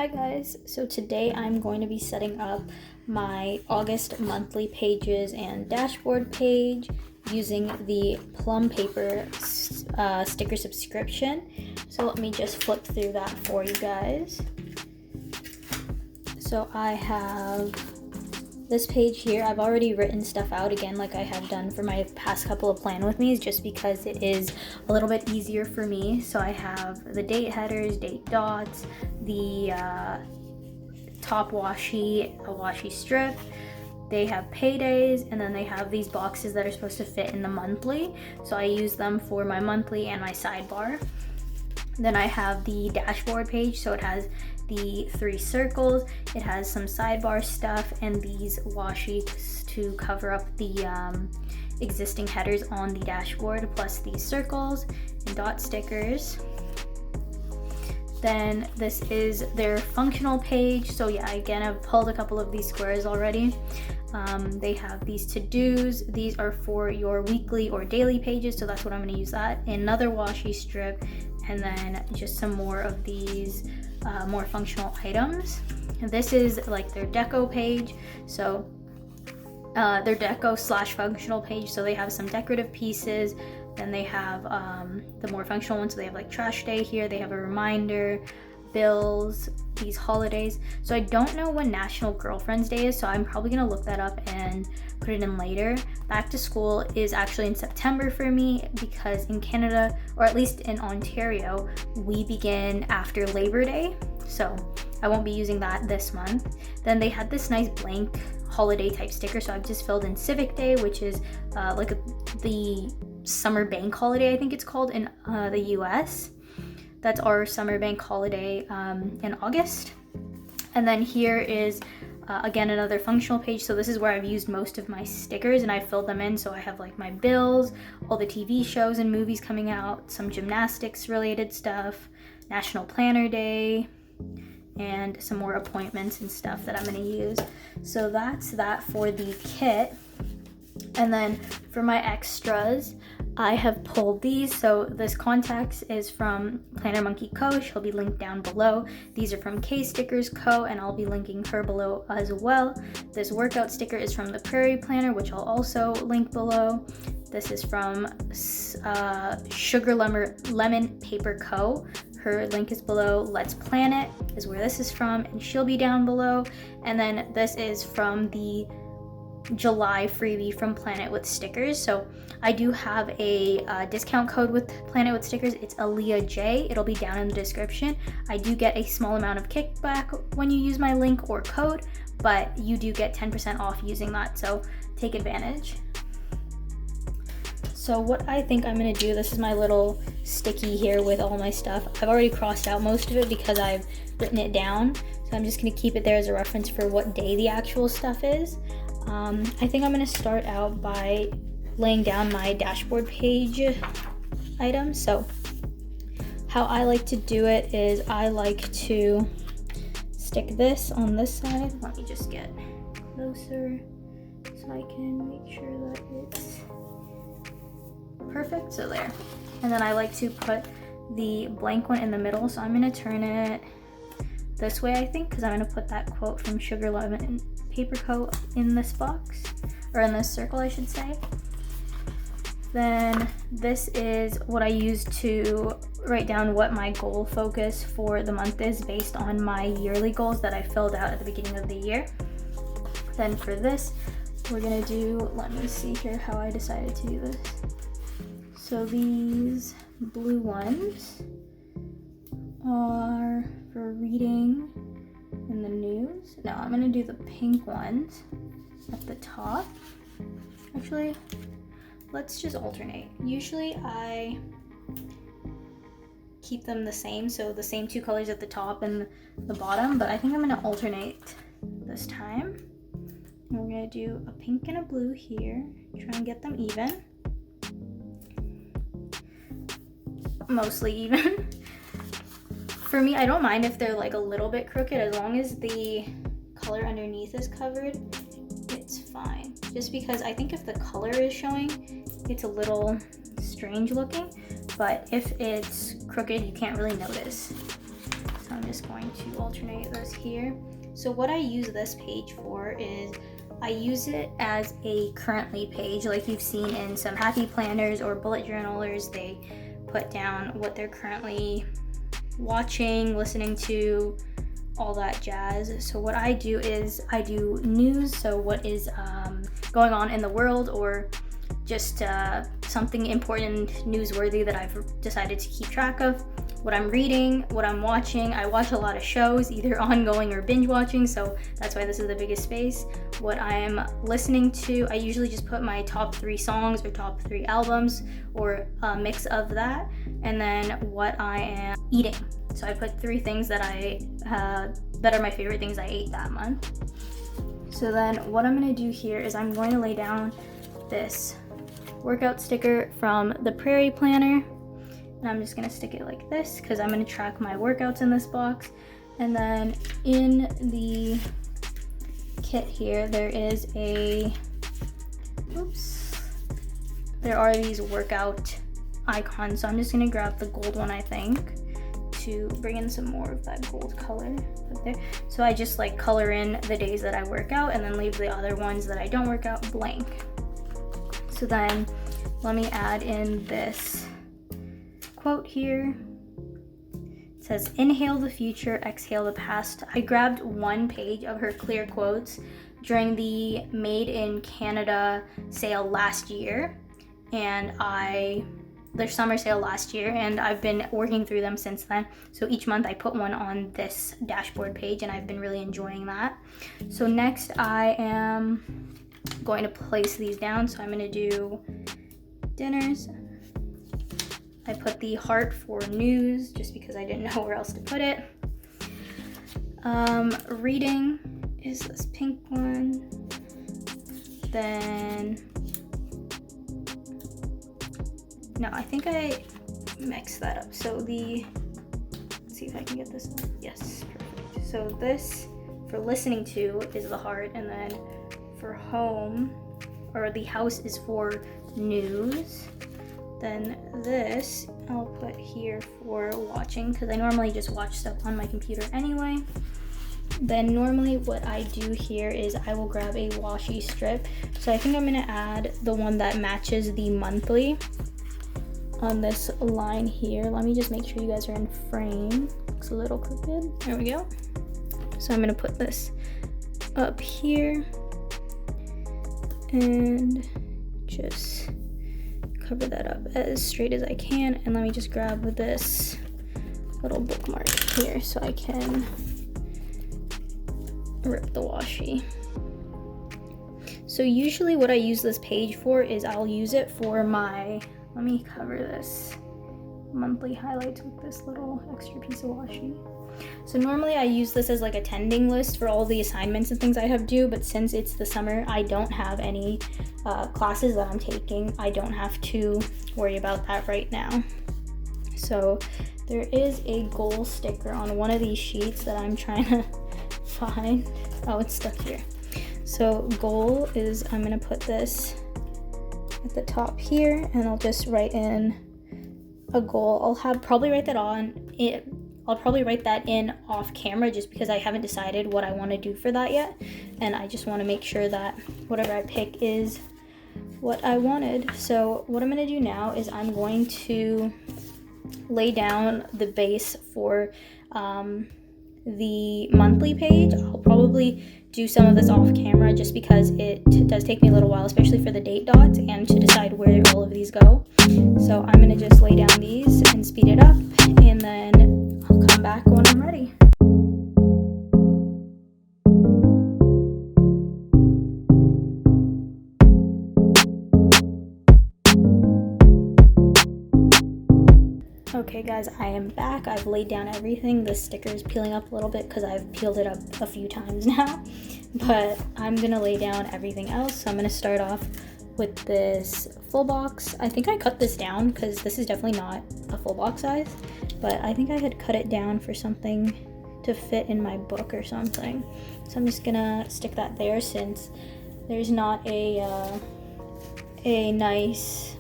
Hi guys, so today I'm going to be setting up my August monthly pages and dashboard page using the Plum paper sticker subscription. So let me just flip through that for you guys. So I have this page here. I've already written stuff out again like I have done for my past couple of plan with me's just because it is a little bit easier for me. So I have the date headers, date dots, the top washi, a washi strip. They have paydays, and then they have these boxes that are supposed to fit in the monthly. So I use them for my monthly and my sidebar. Then I have the dashboard page, so it has the 3 circles, it has some sidebar stuff, and these washi to cover up the existing headers on the dashboard, plus these circles and dot stickers. Then this is their functional page. So yeah, again, I've pulled a couple of these squares already. They have these to-dos. These are for your weekly or daily pages, so that's what I'm going to use that. Another washi strip, and then just some more of these more functional items. And this is like their deco page, so their deco / functional page. So they have some decorative pieces. Then they have the more functional ones. So they have like trash day here. They have a reminder, bills, these holidays. So I don't know when National Girlfriend's Day is, so I'm probably gonna look that up and put it in later. Back to school is actually in September for me, because in Canada, or at least in Ontario, we begin after Labor Day. So I won't be using that this month. Then they had this nice blank holiday type sticker. So I've just filled in Civic Day, which is like the summer bank holiday, I think it's called in the US. That's our summer bank holiday in August. And then here is again another functional page. So this is where I've used most of my stickers and I filled them in. So I have like my bills, all the TV shows and movies coming out, some gymnastics related stuff, National Planner Day, and some more appointments and stuff that I'm going to use. So that's that for the kit. And then for my extras, I have pulled these. So this contacts is from Planner Monkey Co. She'll be linked down below. These are from K Stickers Co. and I'll be linking her below as well. This workout sticker is from the Prairie Planner, which I'll also link below. This is from Sugar Lemon Paper Co. Her link is below. Let's Plan It is where this is from, and she'll be down below. And then this is from the July freebie from Planet with Stickers. So I do have a discount code with Planet with Stickers. It's AleaJ. It'll be down in the description. I do get a small amount of kickback when you use my link or code, but you do get 10% off using that, so take advantage. So what I think I'm gonna do, this is my little sticky here with all my stuff. I've already crossed out most of it because I've written it down. So I'm just gonna keep it there as a reference for what day the actual stuff is. I think I'm gonna start out by laying down my dashboard page items. So how I like to do it is I like to stick this on this side. Let me just get closer so I can make sure that it's perfect. So there. And then I like to put the blank one in the middle. So I'm gonna turn it this way, I think, because I'm gonna put that quote from Sugar Lemon Paper Co. in this box, or in this circle, I should say. Then this is what I use to write down what my goal focus for the month is based on my yearly goals that I filled out at the beginning of the year. Then for this, we're gonna do, let me see here how I decided to do this. So these blue ones are for reading in the news. No, I'm gonna do the pink ones at the top. Actually, let's just alternate. Usually I keep them the same, so the same 2 colors at the top and the bottom, but I think I'm gonna alternate this time. And we're gonna do a pink and a blue here, try and get them even. Mostly even. For me, I don't mind if they're like a little bit crooked, as long as the color underneath is covered, it's fine. Just because I think if the color is showing, it's a little strange looking, but if it's crooked, you can't really notice. So So I'm just going to alternate those here. So what I use this page for is I use it as a currently page, like you've seen in some happy planners or bullet journalers. They put down what they're currently watching, listening to, all that jazz. So what I do is I do news, so what is going on in the world, or just something important, newsworthy that I've decided to keep track of. What I'm reading, what I'm watching. I watch a lot of shows, either ongoing or binge watching, so that's why this is the biggest space. What I'm listening to, I usually just put my top 3 songs or top 3 albums or a mix of that, and then what I am eating. So I put 3 things that that are my favorite things I ate that month. So then what I'm going to do here is I'm going to lay down this workout sticker from the Prairie Planner, and I'm just going to stick it like this because I'm going to track my workouts in this box. And then in the kit here there is there are these workout icons, so I'm just going to grab the gold one, I think, to bring in some more of that gold color up there. So I just like color in the days that I work out and then leave the other ones that I don't work out blank. So then let me add in this quote here. It says, "Inhale the future, exhale the past." I grabbed one page of her clear quotes during the Made in Canada sale last year, and their summer sale last year, and I've been working through them since then. So each month I put one on this dashboard page, and I've been really enjoying that. So next I am going to place these down. So I'm going to do dinners. I put the heart for news just because I didn't know where else to put it. Reading is this pink one. Then no, I think I mixed that up. So let's see if I can get this up. Yes, perfect. So this for listening to is the heart, and then for home, or the house, is for news. Then this I'll put here for watching, because I normally just watch stuff on my computer anyway. Then normally what I do here is I will grab a washi strip. So I think I'm gonna add the one that matches the monthly on this line here. Let me just make sure you guys are in frame. Looks a little crooked. There we go. So I'm gonna put this up here and just cover that up as straight as I can. And let me just grab this little bookmark here so I can rip the washi. So usually what I use this page for is I'll use it for my, let me cover this monthly highlights with this little extra piece of washi. So normally I use this as like a attending list for all the assignments and things I have due, but since it's the summer, I don't have any classes that I'm taking. I don't have to worry about that right now. So there is a goal sticker on one of these sheets that I'm trying to find. Oh, it's stuck here. So goal is, I'm gonna put this at the top here, and I'll just write in a goal. I'll probably write that in off camera just because I haven't decided what I want to do for that yet, and I just want to make sure that whatever I pick is what I wanted. So what I'm going to do now is I'm going to lay down the base for the monthly page. I'll probably do some of this off camera just because it does take me a little while, especially for the date dots and to decide where all of these go. So I'm going to just lay down these and speed it up, and then I'll come back when I'm ready. Okay guys, I am back. I've laid down everything. The sticker is peeling up a little bit because I've peeled it up a few times now, but I'm gonna lay down everything else. So I'm gonna start off with this full box. I think I cut this down because this is definitely not a full box size, but I think I had cut it down for something to fit in my book or something. So I'm just gonna stick that there since there's not a nice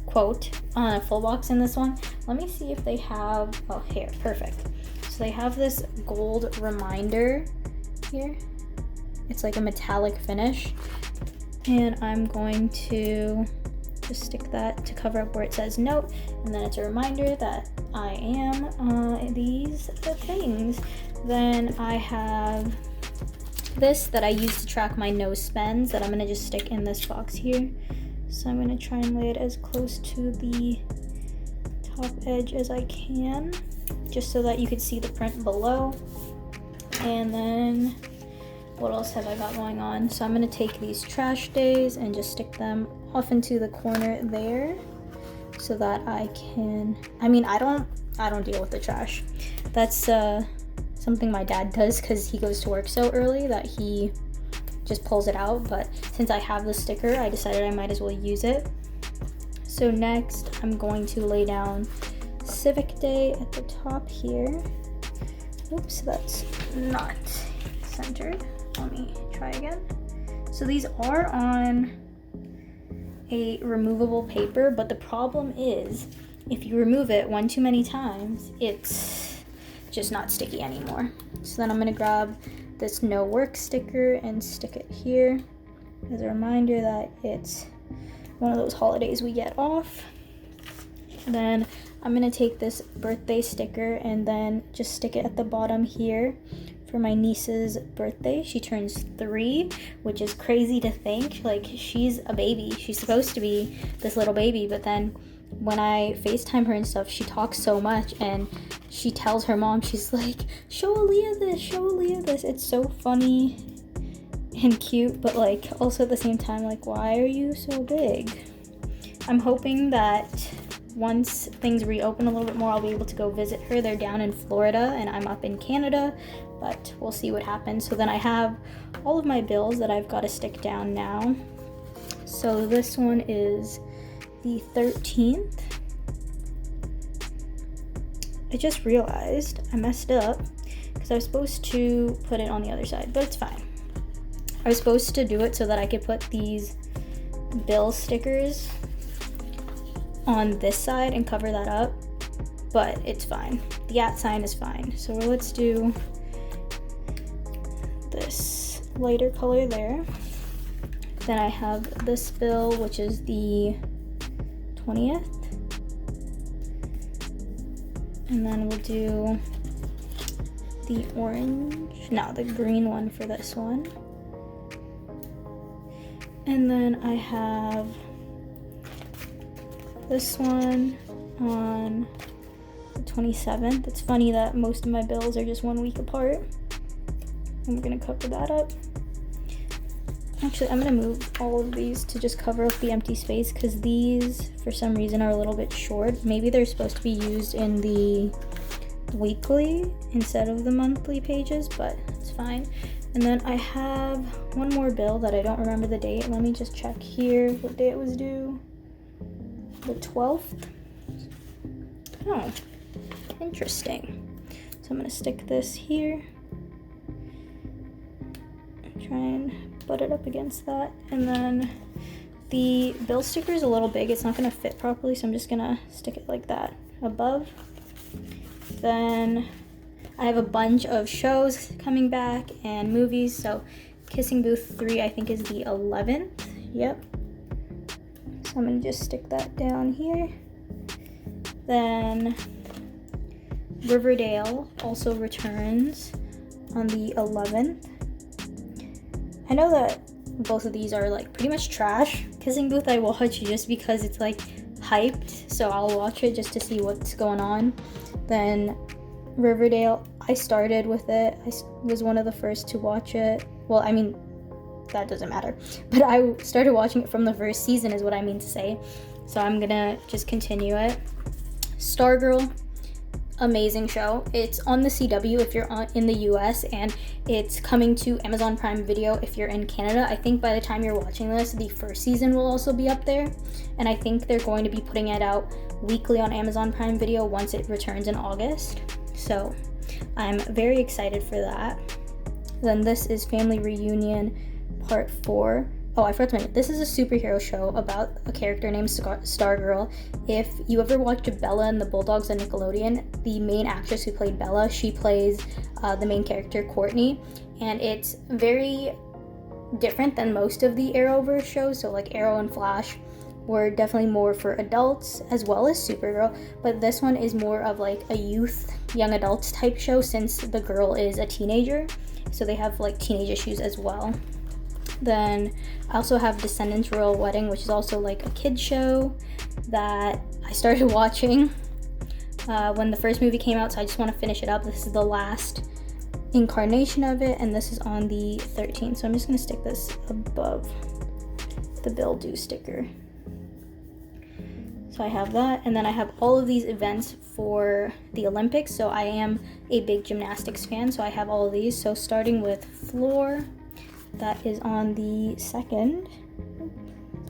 quote on a full box in this one. Let me see if they have, oh, here, perfect. So So they have this gold reminder here. It's like a metallic finish. And I'm going to just stick that to cover up where it says note. And then it's a reminder that I am these things. Then I have this that I use to track my nose spends that I'm gonna just stick in this box here. So I'm gonna try and lay it as close to the top edge as I can, just so that you could see the print below. And then what else have I got going on? So I'm gonna take these trash days and just stick them off into the corner there so that I can, I mean, I don't deal with the trash. That's something my dad does because he goes to work so early that he just pulls it out. But since I have the sticker, I decided I might as well use it. So next I'm going to lay down Civic Day at the top here. Oops, that's not centered. Let me try again. So these are on a removable paper, but the problem is if you remove it one too many times, it's just not sticky anymore. So then I'm gonna grab this no work sticker and stick it here as a reminder that it's one of those holidays we get off. Then I'm gonna take this birthday sticker and then just stick it at the bottom here for my niece's birthday. She turns 3, which is crazy to think. Like, she's a baby. She's supposed to be this little baby, but then when I FaceTime her and stuff, she talks so much and she tells her mom, she's like, show Aaliyah this, show Aaliyah this. It's so funny and cute, but like also at the same time, like, why are you so big? I'm hoping that once things reopen a little bit more, I'll be able to go visit her. They're down in Florida and I'm up in Canada, but we'll see what happens. So then I have all of my bills that I've got to stick down now. So this one is the 13th. I just realized I messed up because I was supposed to put it on the other side, but it's fine. I was supposed to do it so that I could put these bill stickers on this side and cover that up, but it's fine. The @ sign is fine. So let's do this lighter color there. Then I have this bill, which is the 20th. And then we'll do the the green one for this one. And then I have this one on the 27th. It's funny that most of my bills are just 1 week apart. I'm gonna cover that up. Actually, I'm gonna move all of these to just cover up the empty space because these, for some reason, are a little bit short. Maybe they're supposed to be used in the weekly instead of the monthly pages, but it's fine. And then I have one more bill that I don't remember the date. Let me just check here what day it was due. The 12th. Oh, interesting. So I'm gonna stick this here. Try and butt it up against that. And then the bill sticker is a little big. It's not gonna fit properly, so I'm just gonna stick it like that above. Then I have a bunch of shows coming back and movies. So Kissing Booth 3, I think, is the 11th. Yep. So I'm gonna just stick that down here. Then Riverdale also returns on the 11th. I know that both of these are like pretty much trash. Kissing Booth I watch just because it's like hyped, so I'll watch it just to see what's going on. Then Riverdale, I started with it. I was one of the first to watch it. Well, I mean, that doesn't matter. But I started watching it from the first season is what I mean to say. So I'm gonna just continue it. Stargirl, amazing show. It's on the CW if you're in the US, and it's coming to Amazon Prime Video if you're in Canada. I think by the time you're watching this, the first season will also be up there, and I think they're going to be putting it out weekly on Amazon Prime Video once it returns in August. So I'm very excited for that. Then this is Family Reunion Part 4. Oh, I forgot to mention, this is a superhero show about a character named Stargirl. If you ever watched Bella and the Bulldogs on Nickelodeon, the main actress who played Bella, she plays the main character, Courtney. And it's very different than most of the Arrowverse shows. So like Arrow and Flash were definitely more for adults, as well as Supergirl. But this one is more of like a youth, young adults type show, since the girl is a teenager. So they have like teenage issues as well. Then I also have Descendants Royal Wedding, which is also like a kid show that I started watching when the first movie came out, so I just want to finish it up. This is the last incarnation of it, and this is on the 13th, so I'm just going to stick this above the Bill Do sticker. So I have that, and then I have all of these events for the Olympics. So I am a big gymnastics fan, so I have all of these. So starting with floor, that is on the 2nd.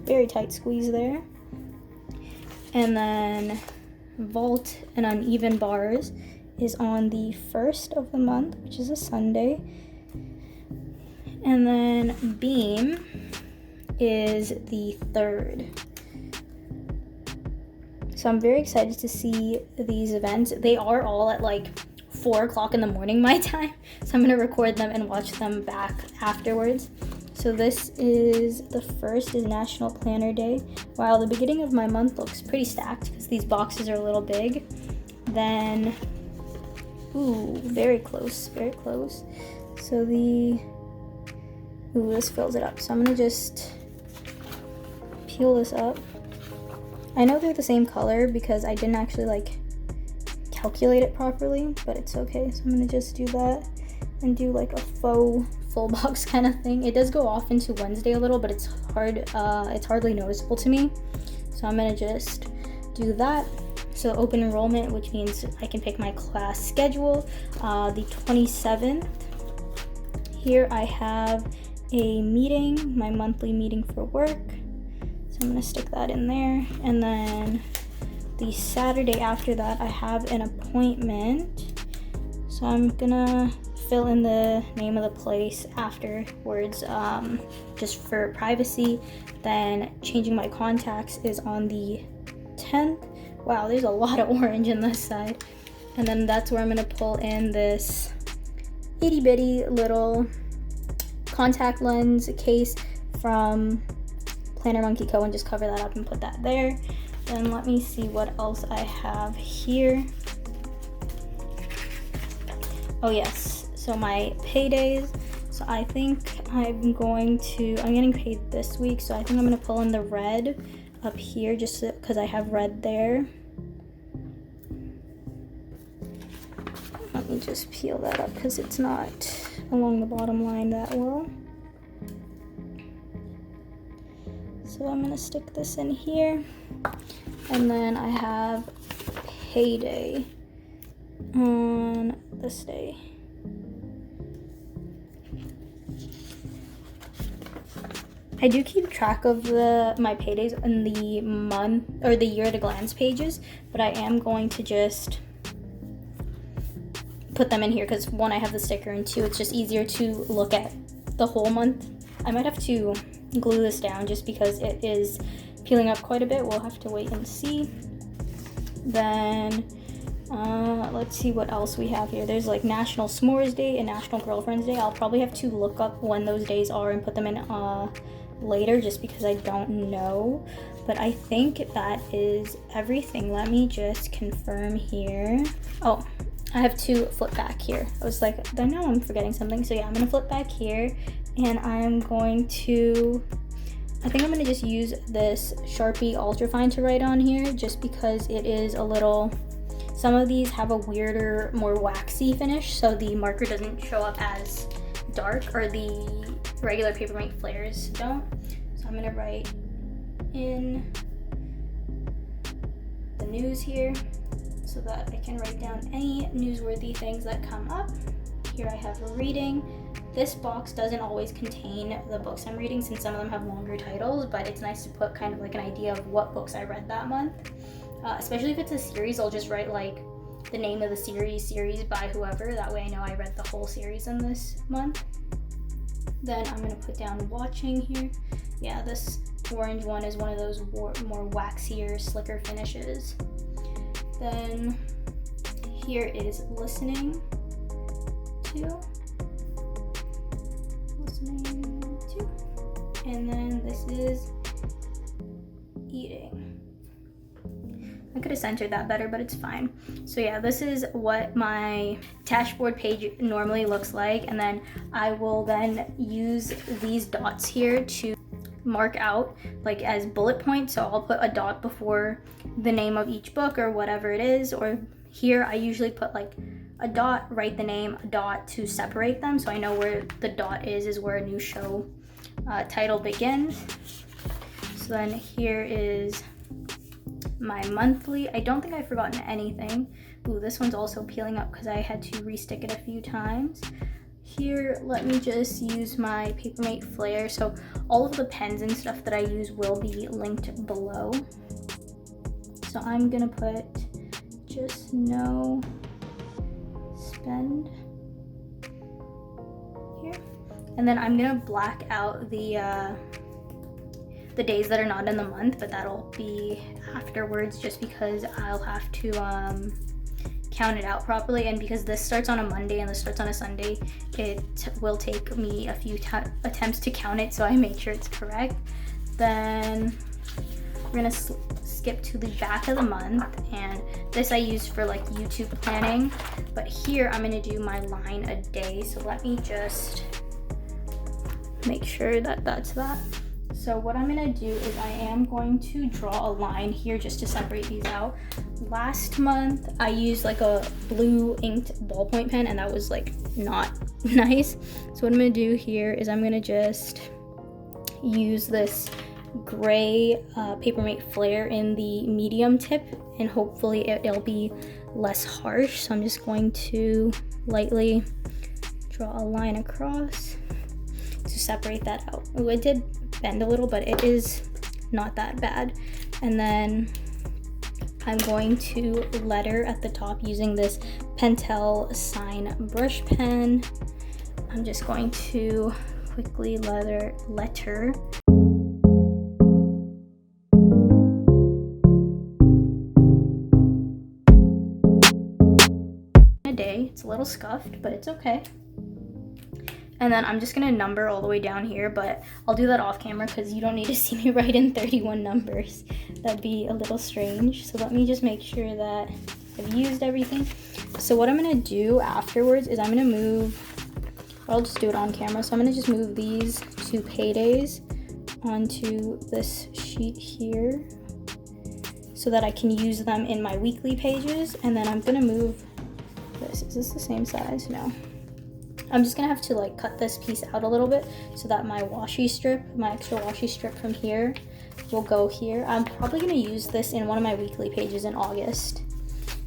Very tight squeeze there. And then vault and uneven bars is on the 1st of the month, which is a Sunday. And then beam is the 3rd. So I'm very excited to see these events. They are all at like 4 o'clock in the morning my time, so I'm gonna record them and watch them back afterwards. So this is, the 1st is National Planner Day. Wow, the beginning of my month looks pretty stacked because these boxes are a little big. Then, ooh, very close, very close. So this fills it up. So I'm gonna just peel this up. I know they're the same color because I didn't actually like calculate it properly, but it's okay. So I'm gonna just do that and do like a faux full box kind of thing. It does go off into Wednesday a little, but it's hardly noticeable to me. So I'm gonna just do that. So open enrollment, which means I can pick my class schedule. The 27th, here I have a meeting, my monthly meeting for work. So I'm gonna stick that in there. And then the Saturday after that, I have an appointment. So I'm gonna fill in the name of the place afterwards, just for privacy. Then changing my contacts is on the 10th. Wow, there's a lot of orange in this side. And then that's where I'm gonna pull in this itty bitty little contact lens case from Planner Monkey Co. and just cover that up and put that there. Then let me see what else I have here. Oh yes, so my paydays. So I think I'm getting paid this week, so I think I'm gonna pull in the red up here just because I have red there. Let me just peel that up because it's not along the bottom line that well. So I'm gonna stick this in here. And then I have payday on this day. I do keep track of my paydays in the month or the year at a glance pages, but I am going to just put them in here because 1, I have the sticker, and 2, it's just easier to look at the whole month. I might have to glue this down just because it is peeling up quite a bit. We'll have to wait and see. Then let's see what else we have here. There's like National S'mores Day and National Girlfriend's Day. I'll probably have to look up when those days are and put them in later just because I don't know. But I think that is everything. Let me just confirm here. Oh, I have to flip back here. I was like, I know I'm forgetting something. So yeah, I'm gonna flip back here, and I'm going to, I think I'm gonna just use this Sharpie Ultrafine to write on here just because it is a little, some of these have a weirder, more waxy finish, so the marker doesn't show up as dark, or the regular Papermate flares don't. So I'm gonna write in the news here so that I can write down any newsworthy things that come up. Here I have a reading. This box doesn't always contain the books I'm reading since some of them have longer titles, but it's nice to put kind of like an idea of what books I read that month. Especially if it's a series, I'll just write like the name of the series by whoever. That way I know I read the whole series in this month. Then I'm gonna put down watching here. Yeah, this orange one is one of those more waxier, slicker finishes. Then here is listening to. And then this is eating. I could have centered that better, but it's fine. So yeah, this is what my dashboard page normally looks like. And then I will then use these dots here to mark out like as bullet points. So I'll put a dot before the name of each book or whatever it is. Or here I usually put like a dot, write the name, a dot to separate them. So I know where the dot is where a new show title begins. So then here is my monthly. I don't think I've forgotten anything. Ooh, this one's also peeling up because I had to restick it a few times. Here, let me just use my Papermate Flair. So all of the pens and stuff that I use will be linked below. So I'm gonna put just no spend here. And then I'm gonna black out the days that are not in the month, but that'll be afterwards just because I'll have to count it out properly. And because this starts on a Monday and this starts on a Sunday, it will take me a few attempts to count it, so I make sure it's correct. Then we're gonna skip to the back of the month, and this I use for like YouTube planning, but here I'm gonna do my line a day. So let me just make sure that that's that. So what I'm gonna do is I am going to draw a line here just to separate these out. Last month I used like a blue inked ballpoint pen and that was like not nice. So what I'm gonna do here is I'm gonna just use this gray Papermate Flair in the medium tip, and hopefully it'll be less harsh. So I'm just going to lightly draw a line across to separate that out. Oh, it did bend a little, but it is not that bad. And then I'm going to letter at the top using this Pentel Sign brush pen. I'm just going to quickly letter a day. It's a little scuffed, but it's okay. And then I'm just gonna number all the way down here, but I'll do that off camera because you don't need to see me write in 31 numbers. That'd be a little strange. So let me just make sure that I've used everything. So what I'm gonna do afterwards is I'm gonna move, I'll just do it on camera. So I'm gonna just move these two paydays onto this sheet here so that I can use them in my weekly pages. And then I'm gonna move this. Is this the same size? No. I'm just gonna have to like cut this piece out a little bit so that my washi strip, my extra washi strip from here will go here. I'm probably gonna use this in one of my weekly pages in August.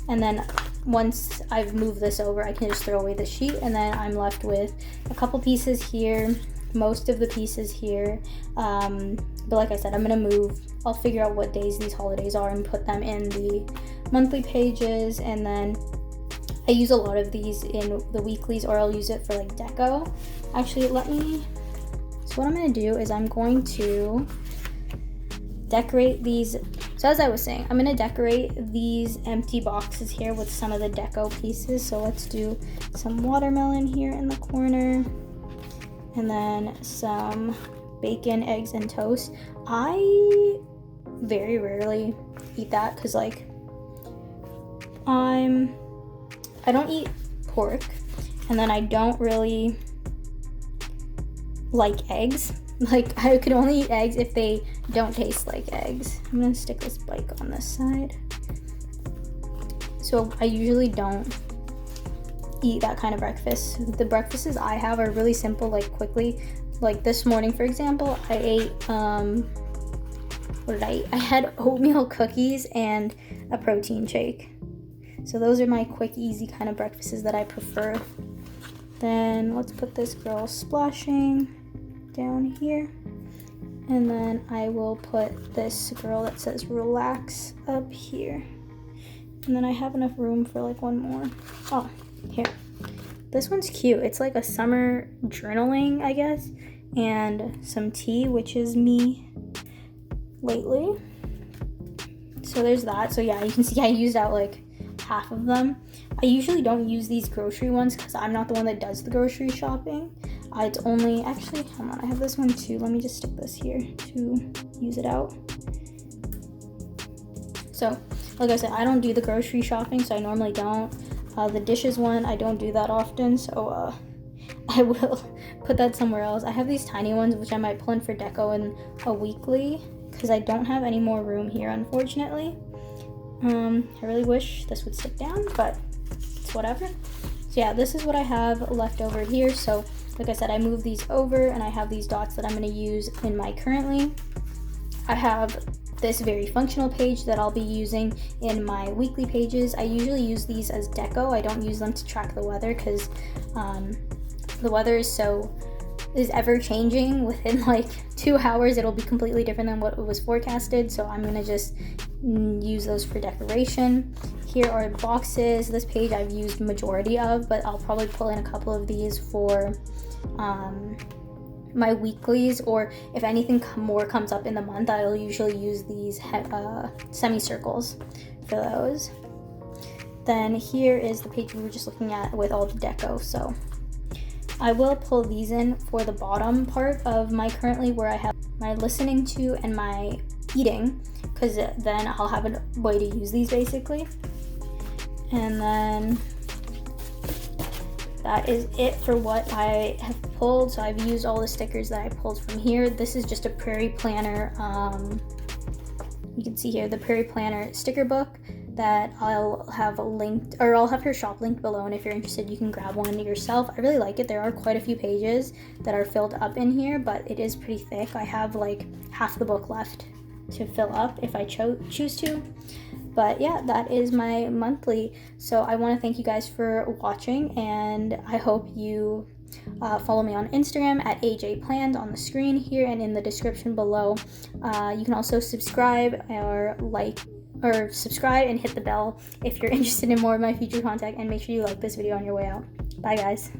And then once I've moved this over, I can just throw away the sheet, and then I'm left with a couple pieces here, most of the pieces here. But like I said, I'm gonna I'll figure out what days these holidays are and put them in the monthly pages. And then I use a lot of these in the weeklies, or I'll use it for like deco. Actually, so what I'm gonna do is I'm going to decorate these. So as I was saying, I'm gonna decorate these empty boxes here with some of the deco pieces. So let's do some watermelon here in the corner, and then some bacon, eggs, and toast. I very rarely eat that because like I don't eat pork, and then I don't really like eggs. Like I could only eat eggs if they don't taste like eggs. I'm gonna stick this bike on this side. So I usually don't eat that kind of breakfast. The breakfasts I have are really simple, like quickly. Like this morning, for example, I ate, what did I eat? I had oatmeal cookies and a protein shake. So those are my quick, easy kind of breakfasts that I prefer. Then let's put this girl splashing down here. And then I will put this girl that says relax up here. And then I have enough room for like one more. Oh, here. This one's cute. It's like a summer journaling, I guess, and some tea, which is me lately. So there's that. So yeah, you can see I used out like half of them. I usually don't use these grocery ones because I'm not the one that does the grocery shopping. It's only, actually, hold on, I have this one too. Let me just stick this here to use it out. So, like I said, I don't do the grocery shopping, so I normally don't. The dishes one, I don't do that often, so I will put that somewhere else. I have these tiny ones, which I might pull in for deco in a weekly, because I don't have any more room here, unfortunately. I really wish this would sit down, but it's whatever. So yeah, this is what I have left over here. So like I said, I moved these over and I have these dots that I'm going to use in my currently. I have this very functional page that I'll be using in my weekly pages. I usually use these as deco. I don't use them to track the weather because the weather is ever changing. Within like 2 hours it'll be completely different than what was forecasted, so I'm gonna just use those for decoration. Here are boxes. This page I've used majority of, but I'll probably pull in a couple of these for my weeklies, or if anything more comes up in the month, I'll usually use these semicircles for those. Then here is the page we were just looking at with all the deco. So I will pull these in for the bottom part of my currently, where I have my listening to and my eating, because then I'll have a way to use these basically. And then that is it for what I have pulled. So I've used all the stickers that I pulled from here. This is just a Prairie Planner, you can see here, the Prairie Planner sticker book that I'll have linked, or I'll have her shop linked below, and if you're interested you can grab one yourself. I really like it. There are quite a few pages that are filled up in here, but it is pretty thick. I have like half the book left to fill up if I choose to. But yeah, that is my monthly. So I want to thank you guys for watching, and I hope you follow me on Instagram at ajplanned on the screen here and in the description below. You can also subscribe or subscribe and hit the bell if you're interested in more of my future content, and make sure you like this video on your way out. Bye guys.